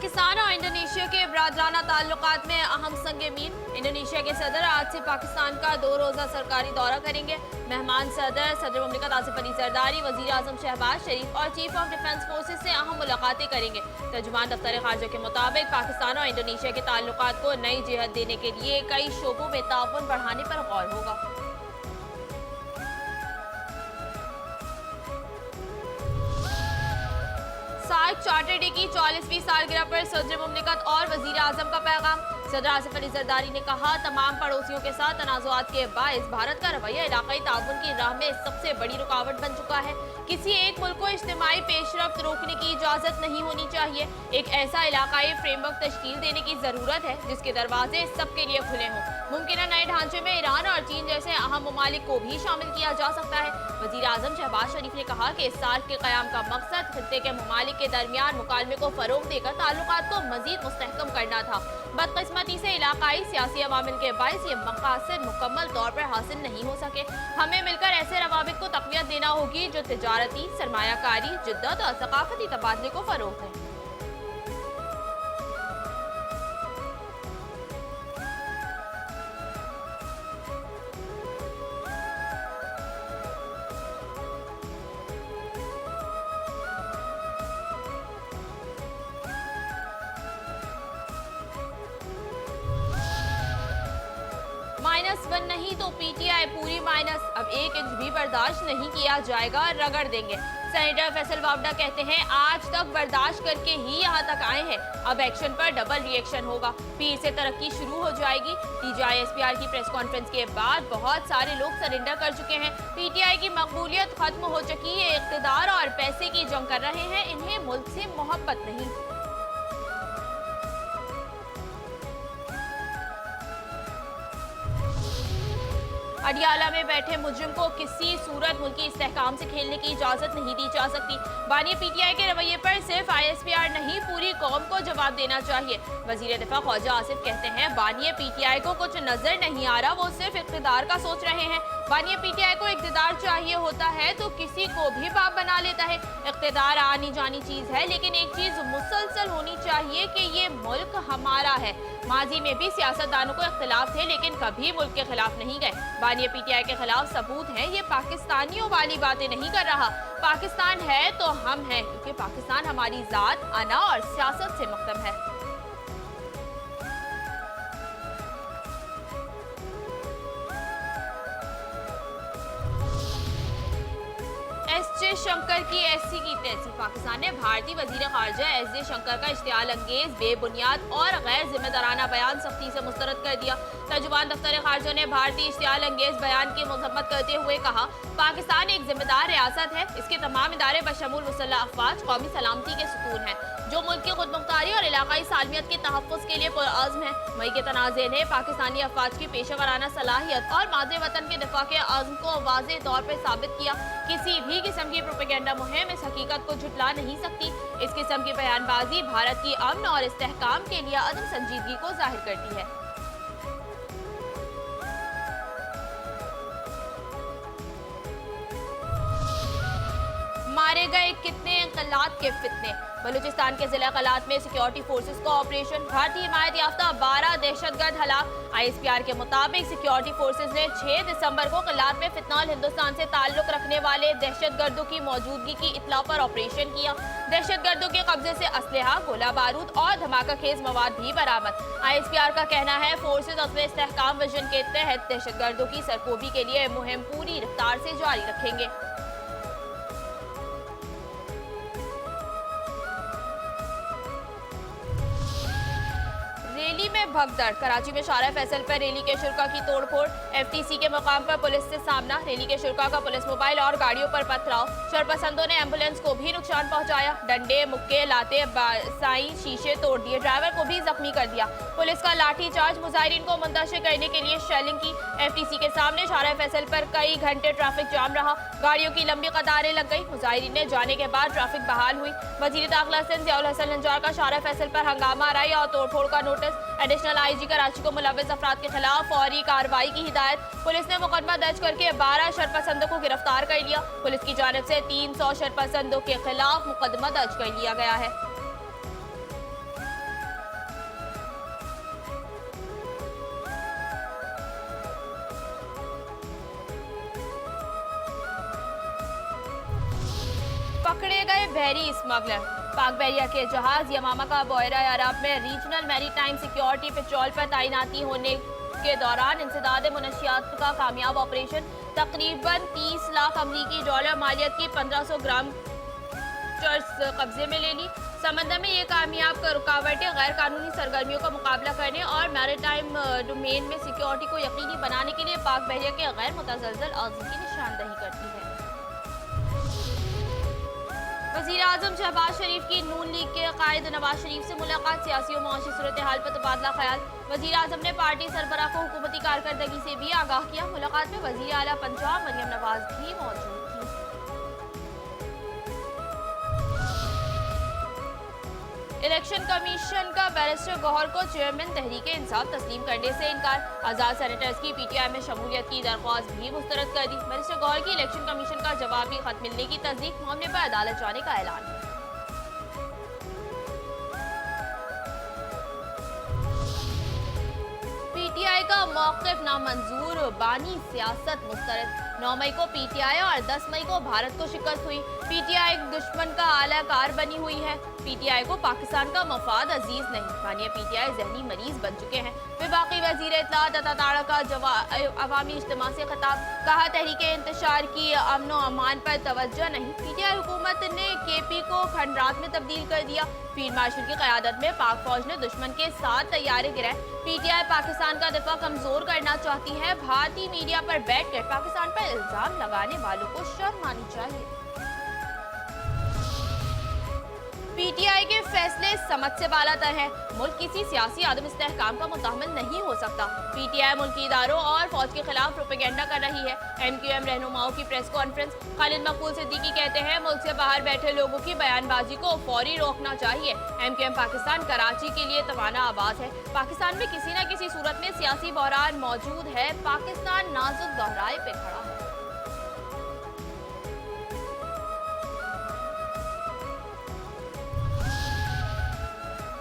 पाकिस्तान और इंडोनेशिया के बरादराना ताल्लुकात में अहम संग मील। इंडोनेशिया के सदर आज से पाकिस्तान का 2 रोज़ा सरकारी दौरा करेंगे। मेहमान सदर मुमलिकत आसिफ अली जरदारी, वजीर आजम शहबाज शरीफ और चीफ ऑफ डिफेंस फोर्सेज से अहम मुलाकातें करेंगे। तर्जुमान दफ्तर खारजा के मुताबिक पाकिस्तान और इंडोनेशिया के ताल्लुकात को नई जिहत देने के लिए कई शोबों में ताउन बढ़ाने पर गौर होगा। सार्क चार्टर डे की 40वीं सालगिरह पर सदर मुमलिकत और वजीर आजम का पैगाम। सदर आसिफ अली जरदारी ने कहा, तमाम पड़ोसियों के साथ तनाज़ुआत के बायस भारत का रवैया इलाकाई ताउन की राह में सबसे बड़ी रुकावट बन चुका है। किसी एक मुल्क को इज्तिमाई पेशरफ्त रोकने की इजाज़त नहीं होनी चाहिए। एक ऐसा इलाकाई फ्रेमवर्क तश्कील देने की ज़रूरत है जिसके दरवाजे सबके लिए खुले हों। मुमकिन नए ढांचे में ईरान और चीन जैसे अहम ममालिक को भी शामिल किया जा सकता है। वजीर आजम शहबाज शरीफ ने कहा कि इस सार्क के क़याम का मकसद खित्ते के ममालिक के दरमियान मुकालमे को फ़रोग़ देकर ताल्लुकात को मज़ीद मुस्तहकम करना था। बदकिस्मती से इलाकाई सियासी अवामिल के बायस ये मकासद मुकम्मल तौर पर हासिल नहीं हो सके। हमें मिलकर ऐसे रवाबित को तक़वियत देना होगी जो तिजारती, सरमायाकारी, जिद्दत और सकाफती तबादले को फ़रोग़ दें। -1 नहीं तो पीटीआई पूरी माइनस। अब 1 इंच भी बर्दाश्त नहीं किया जाएगा, रगड़ देंगे। सेनेटर फैसल वावडा कहते हैं, आज तक बर्दाश्त करके ही यहाँ तक आए हैं, अब एक्शन पर डबल रिएक्शन होगा। फिर से तरक्की शुरू हो जाएगी। टीजीआई-एसपीआर की प्रेस कॉन्फ्रेंस के बाद बहुत सारे लोग सरेंडर कर चुके हैं। पीटीआई की मकबूलियत खत्म हो चुकी है, इख्तिदार और पैसे की जंग कर रहे हैं, इन्हें मुल्क से मोहब्बत नहीं। अडियाला में बैठे मुजरिम को किसी सूरत मुल्की इस्तेहकाम से खेलने की इजाजत नहीं दी जा सकती। बानी पीटीआई के रवैये पर सिर्फ आईएसपीआर नहीं, पूरी कौम को जवाब देना चाहिए। वजीर दिफा ख्वाजा आसिफ कहते हैं, बानी पीटीआई को कुछ नजर नहीं आ रहा, वो सिर्फ इख्तिदार का सोच रहे हैं। बानी पीटीआई को इख्तिदार चाहिए होता है तो किसी को भी बाप बना लेता है। इख्तिदार आनी जानी चीज है, लेकिन एक चीज मुसलसल होनी चाहिए कि ये मुल्क हमारा है। माजी में भी सियासतदानों को इख्तिलाफ थे, लेकिन कभी मुल्क के खिलाफ नहीं गए। बानी पीटीआई के खिलाफ सबूत हैं, ये पाकिस्तानियों वाली बातें नहीं कर रहा। पाकिस्तान है तो हम हैं, क्योंकि पाकिस्तान हमारी जात, अना और सियासत से मुख्तम है। एस शंकर की ऐसी की तैसी। पाकिस्तान ने भारतीय वजीर खारजा एस शंकर का इश्तियाल अंगेज, बेबुनियाद और गैर जिम्मेदाराना बयान सख्ती से मुस्तरद कर दिया। तर्जुमान दफ्तर खारजा ने भारतीय इश्तियाल अंगेज बयान की मजम्मत करते हुए कहा, पाकिस्तान एक जिम्मेदार रियासत है, इसके तमाम इदारे बशमूल मुसल्लह अफवाज कौमी सलामती के सुकून हैं, जो मुल्क की खुदमुख्तारी और इलाकाई सालमियत के तहफ़्फ़ुज़ के लिए पुरअज़्म है। मई के तनाज़े ने पाकिस्तानी अफवाज की पेशेवराना सलाहियत और मादे वतन के दिफा के अज़्म को वाज़ेह तौर पर साबित किया। किसी भी किस्म की प्रोपेगेंडा मुहिम इस हकीकत को झुटला नहीं सकती। इस किस्म की बयानबाजी भारत की अमन और इस्तेहकाम के लिए अदम संजीदगी को जाहिर करती है। मारे गए कितने इंकलाब के फितने। बलूचिस्तान के जिला कलात में सिक्योरिटी फोर्सेस का ऑपरेशन, भारतीय हिमायत याफ्ता 12 दहशतगर्द हलाक। आईएसपीआर के मुताबिक सिक्योरिटी फोर्सेस ने 6 दिसंबर को कलात में फितनाल हिंदुस्तान से ताल्लुक रखने वाले दहशतगर्दों की मौजूदगी की इत्तला पर ऑपरेशन किया। दहशतगर्दों के कब्जे से असलहा, गोला बारूद और धमाका खेज मवाद भी बरामद। आईएसपीआर का कहना है, फोर्सेस अपने इस्तेहकाम विजन के तहत दहशतगर्दों की सरकोबी के लिए मुहिम पूरी रफ्तार से जारी रखेंगे। रैली में भगदड़। कराची में शारा फैसल पर रैली के शुल्का की तोड़फोड़। एफटीसी के मुकाम पर पुलिस से सामना। रैली के शुल्का का पुलिस मोबाइल और गाड़ियों पर पथराव। शरपसंदों ने एम्बुलेंस को भी नुकसान पहुंचाया। डंडे, मुक्के, लाते, साई, शीशे तोड़ दिए। ड्राइवर को भी जख्मी कर दिया। पुलिस का लाठी चार्ज। मुजाहिरीन को मुंतशिर करने के लिए शेलिंग की। एफटीसी के सामने शारा फैसल पर कई घंटे ट्रैफिक जाम रहा। गाड़ियों की लंबी कतारें लग गई। मुजाहिरीन ने जाने के बाद ट्रैफिक बहाल हुई। वजीर दाखिला सिंध ज़ियाउल हसन नज्जार का शारा फैसल पर हंगामा आराई और तोड़फोड़ का नोटिस। एडिशनल आईजी कराची को मुलव्विस अफराद के खिलाफ फौरी कार्रवाई की हिदायत। पुलिस ने मुकदमा दर्ज करके 12 शरपसंदों को गिरफ्तार कर लिया। पुलिस की जानिब से 300 शरपसंदों के खिलाफ मुकदमा दर्ज कर लिया गया है। पकड़े गए बहरी स्मगलर। पाक बहरिया के जहाज यमामा का बहरा अरब में रीजनल मैरीटाइम सिक्योरिटी पेट्रोल पर तैनाती होने के दौरान इंसदाद मुनशियात का कामयाब ऑपरेशन तकरीबन 30 लाख अमरीकी डॉलर मालियत की 1500 ग्राम चर्स कब्जे में ले ली। समंदर में ये कामयाब रुकावटें गैर कानूनी सरगर्मियों का मुकाबला करने और मैरीटाइम डोमेन में सिक्योरिटी को यकीनी बनाने के लिए पाक बहरिया के गैर मुतज़लज़ल अज़्म की निशानदही करती है। वज़ीर आज़म शहबाज शरीफ की नून लीग के कायद नवाज शरीफ से मुलाकात, सियासी और मुआशी सूरत हाल पर तबादला ख्याल। वज़ीर आज़म ने पार्टी सरबराह को हुकूमती कारकर्दगी से भी आगाह किया। मुलाकात में वज़ीर आला पंजाब मरियम नवाज भी मौजूद थी। इलेक्शन कमीशन का बैरिस्टर गौहर को चेयरमैन तहरीके इंसाफ तस्लीम करने से इनकार। आज़ाद सेनेटर्स की पीटीआई में शमूलियत की दरख्वास्त भी मुस्तरद कर दी। बैरिस्टर गौहर की इलेक्शन कमीशन का जवाबी खत मिलने की तस्दीक, मामले पर अदालत जाने का ऐलान। पीटीआई का मौक़िफ़ नामंजूर, बानी सियासत मुस्तरद। 9 मई को पीटीआई और 10 मई को भारत को शिकस्त हुई। पीटीआई दुश्मन का आला कार बनी हुई है। पीटीआई को पाकिस्तान का मफाद अजीज नहीं। मानिए पीटीआई जहनी मरीज बन चुके हैं। वफाकी वज़ीर इत्तलात अता ताड़ा का अवामी इज्तिमा से खिताब, कहा तहरीके इंतशार की अमन व अमान पर तवज्जो नहीं। पीटीआई हुकूमत ने केपी को खंडरात में तब्दील कर दिया। फील्ड मार्शल की क़यादत में पाक फौज ने दुश्मन के 7 तैयारे गिराए। पीटीआई पाकिस्तान का दिफा कमजोर करना चाहती है। भारतीय मीडिया पर बैठकर पाकिस्तान पर इल्जाम लगाने वालों को शर्म आनी चाहिए। पीटीआई के फैसले समझ से बालातर है। मुल्क किसी सियासी आदम इस्तेहकाम का मुतहम्मिल नहीं हो सकता। पीटीआई मुल्की इदारों और फौज के खिलाफ प्रोपेगेंडा कर रही है। एमक्यूएम रहनुमाओं की प्रेस कॉन्फ्रेंस, खालिद मकबूल सिद्दीकी कहते हैं मुल्क से बाहर बैठे लोगों की बयानबाजी को फौरी रोकना चाहिए। एमक्यूएम पाकिस्तान कराची के लिए तवाना आवाज है। पाकिस्तान में किसी न किसी सूरत में सियासी बहरान मौजूद है। पाकिस्तान नाजुक दोहराए पे खड़ा है।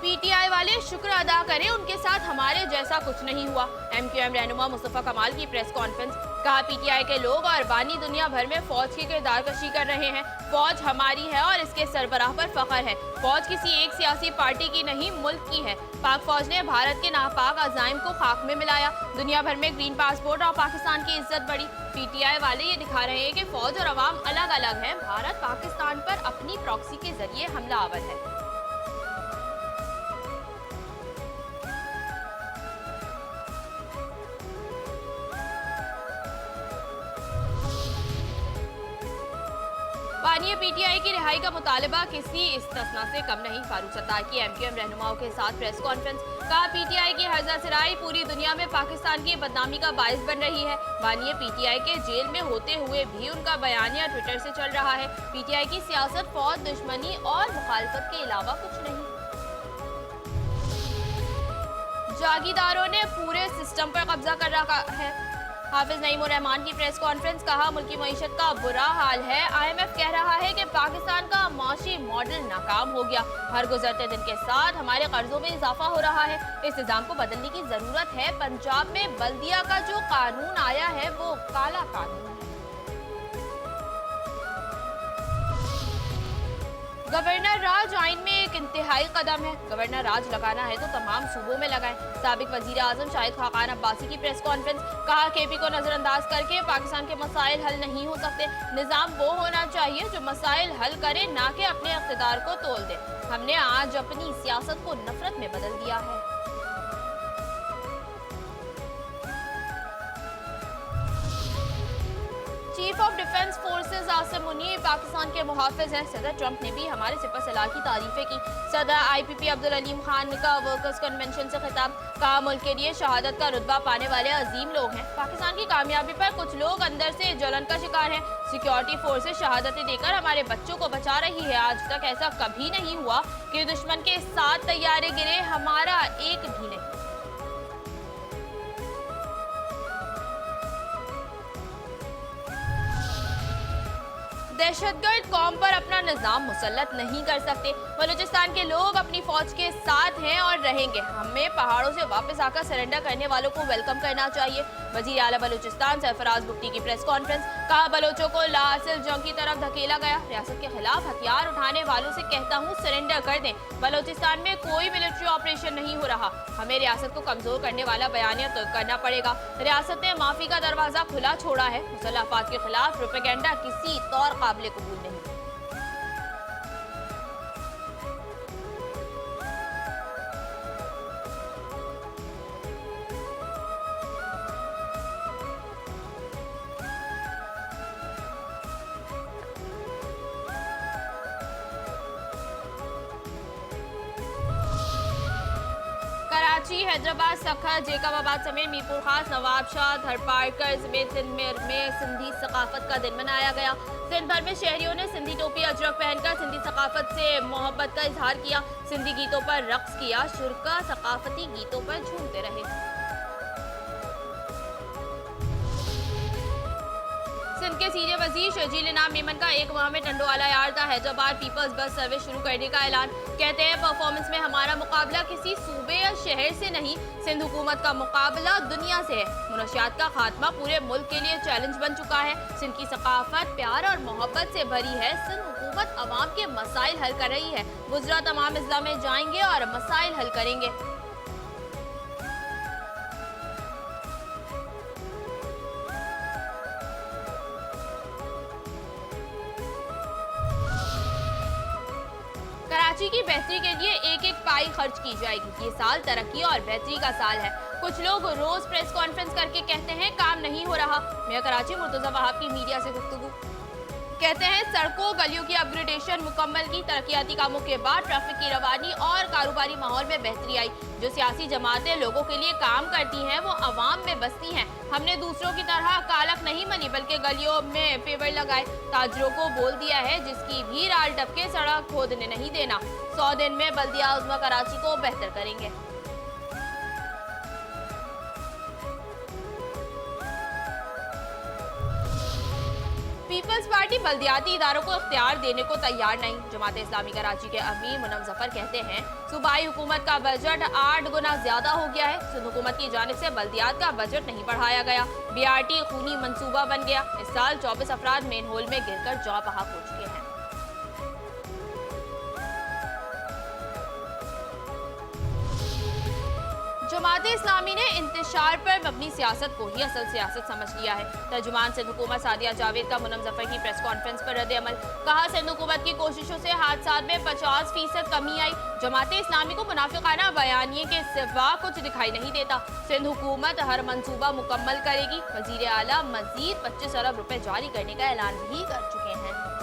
पीटीआई वाले शुक्र अदा करें, उनके साथ हमारे जैसा कुछ नहीं हुआ। एमक्यूएम रहनुमा मुस्तफा कमाल की प्रेस कॉन्फ्रेंस, कहा पीटीआई के लोग और बानी दुनिया भर में फौज की किरदार कशी कर रहे हैं। फौज हमारी है और इसके सरबराह पर फख्र है। फौज किसी एक सियासी पार्टी की नहीं, मुल्क की है। पाक फौज ने भारत के नापाक अज़ाइम को खाक में मिलाया। दुनिया भर में ग्रीन पासपोर्ट और पाकिस्तान की इज्जत बढ़ी। पीटीआई वाले ये दिखा रहे हैं कि फौज और अवाम अलग अलग हैं। भारत पाकिस्तान पर अपनी प्रॉक्सी के जरिए हमलावर है। बानिया पीटीआई की रिहाई का मुतालबा किसी इस्तिस्ना से कम नहीं। फारूक सत्तार की एमक्यूएम रहनुमाओं के साथ प्रेस कॉन्फ्रेंस, कहा पीटीआई की हर्जा सराई पूरी दुनिया में पाकिस्तान की बदनामी का बायस बन रही है। बानिया पीटीआई के जेल में होते हुए भी उनका बयानिया ट्विटर से चल रहा है। पीटीआई की सियासत फौज दुश्मनी और मुखालफत के अलावा कुछ नहीं। जागीरदारों ने पूरे सिस्टम पर कब्जा कर रखा है। हाफिज नईम उर रहमान की प्रेस कॉन्फ्रेंस, कहा मुल्की मईशत का बुरा हाल है। IMF कह रहा है कि पाकिस्तान का माशी मॉडल नाकाम हो गया। हर गुजरते दिन के साथ हमारे कर्जों में इजाफा हो रहा है। इस निज़ाम को बदलने की जरूरत है। पंजाब में बल्दिया का जो कानून आया है वो काला कानून है। गवर्नर राज आइन में एक इंतहाई कदम है। गवर्नर राज लगाना है तो तमाम सूबों में लगाएं। साबिक वजीर आजम शाहिद खाकान अब्बासी की प्रेस कॉन्फ्रेंस, कहा केपी को नजरअंदाज करके पाकिस्तान के मसाइल हल नहीं हो सकते। निज़ाम वो होना चाहिए जो मसाइल हल करे, ना कि अपने इख्तिदार को तोल दे। हमने आज अपनी सियासत को नफरत में बदल दिया है। Chief of defence forces Asim Munir Pakistan के मुहाफिज हैं। सदर ट्रंप ने भी हमारे सिपह सलाह की तारीफें की। सदर IPP अब्दुल अलीम खान का वर्कर्स कन्वेंशन से खिताब, कहा मुल्क के लिए शहादत का रुतबा पाने वाले अजीम लोग हैं। पाकिस्तान की कामयाबी पर कुछ लोग अंदर से जलन का शिकार हैं। सिक्योरिटी फोर्सेस शहादतें देकर हमारे बच्चों को बचा रही है। आज तक ऐसा कभी नहीं हुआ कि दुश्मन के 7 तैयारे गिरे, हमारा एक भी नहीं। दहशतगर्द कौम पर अपना निजाम मुसल्लत नहीं कर सकते। बलूचिस्तान के लोग अपनी फौज के साथ हैं और रहेंगे। हमें पहाड़ों से वापस आकर सरेंडर करने वालों को वेलकम करना चाहिए। वजीर आला बलूचिस्तान सरफराज भुट्टी की प्रेस कॉन्फ्रेंस, कहा बलोचों को लासिल जंग की तरफ धकेला गया। रियासत के खिलाफ हथियार उठाने वालों से कहता हूँ सरेंडर कर दें। बलोचिस्तान में कोई मिलिट्री ऑपरेशन नहीं हो रहा, हमें रियासत को कमजोर करने वाला बयानिया तो करना पड़ेगा। रियासत ने माफी का दरवाजा खुला छोड़ा है। मुसल्लह अफवाद के खिलाफ प्रोपेगेंडा किसी तौर काबिल कबूल नहीं। कराची, हैदराबाद, सखर, जेकबाबाद समेत मीरपुर खास, नवाबशाह, धरपाड़कर समेत सिंध में सिंधी सकाफत का दिन मनाया गया। सिंध भर में शहरियों ने सिंधी टोपी अजरक पहनकर सिंधी सकाफत से मोहब्बत का इजहार किया। सिंधी गीतों पर रक्स किया। शुरका सकाफती गीतों पर झूमते रहे। सिंध के सीनियर वजीर शर्जील इनाम मेमन का एक माह में टंडोवाला यार्दा हैदराबाद पीपल्स बस सर्विस शुरू करने का ऐलान। कहते हैं परफॉर्मेंस में हमारा मुकाबला किसी सूबे या शहर से नहीं, सिंध हुकूमत का मुकाबला दुनिया से है। मुनशियात का खात्मा पूरे मुल्क के लिए चैलेंज बन चुका है। सिंध की सकाफत प्यार और मोहब्बत से भरी है। सिंध हुकूमत अवाम के मसाइल हल कर रही है। गुजरा तमाम अजला में जाएंगे और मसाइल हल करेंगे। कराची की बेहतरी के लिए एक एक पाई खर्च की जाएगी। ये साल तरक्की और बेहतरी का साल है। कुछ लोग रोज प्रेस कॉन्फ्रेंस करके कहते हैं काम नहीं हो रहा। मेयर कराची मुर्तजा वहाब की मीडिया से गुफ्तगू, कहते हैं सड़कों गलियों की अपग्रेडेशन मुकम्मल की। तरक्याती कामों के बाद ट्रैफिक की रवानी और कारोबारी माहौल में बेहतरी आई। जो सियासी जमातें लोगों के लिए काम करती हैं वो अवाम में बसती हैं। हमने दूसरों की तरह कालक नहीं मनी बल्कि गलियों में पेवर लगाए। ताजरों को बोल दिया है जिसकी भी राल टपके सड़क खोदने नहीं देना। 100 दिन में बल्दिया उज़्मा कराची को बेहतर करेंगे। पीपल्स पार्टी बल्दियाती इदारों को इख्तियार देने को तैयार नहीं। जमात इस्लामी कराची के अमीर मुनम जफर कहते हैं सूबाई हुकूमत का बजट 8 गुना ज्यादा हो गया है। सिंध हुकूमत की जानिब से बल्दियात का बजट नहीं बढ़ाया गया। BRT खूनी मंसूबा बन गया। इस साल 24 अफराद मेन होल में गिरकर जौ बहाक हो चुके हैं। जमात इस्लामी ने इंतशार पर मबनी सियासत को ही असल सियासत समझ लिया है। तर्जुमान सिंध हुकूमत सादिया जावेद का मुनम जफर की प्रेस कॉन्फ्रेंस पर रद्द अमल, कहा सिंध हुकूमत की कोशिशों से हादसात में 50% कमी आई। जमात इस्लामी को मुनाफिकाना बयानिए के सिवा कुछ दिखाई नहीं देता। सिंध हुकूमत हर मंसूबा मुकम्मल करेगी। वजीर आला मजीद 25 अरब रुपए जारी करने का ऐलान भी कर चुके हैं।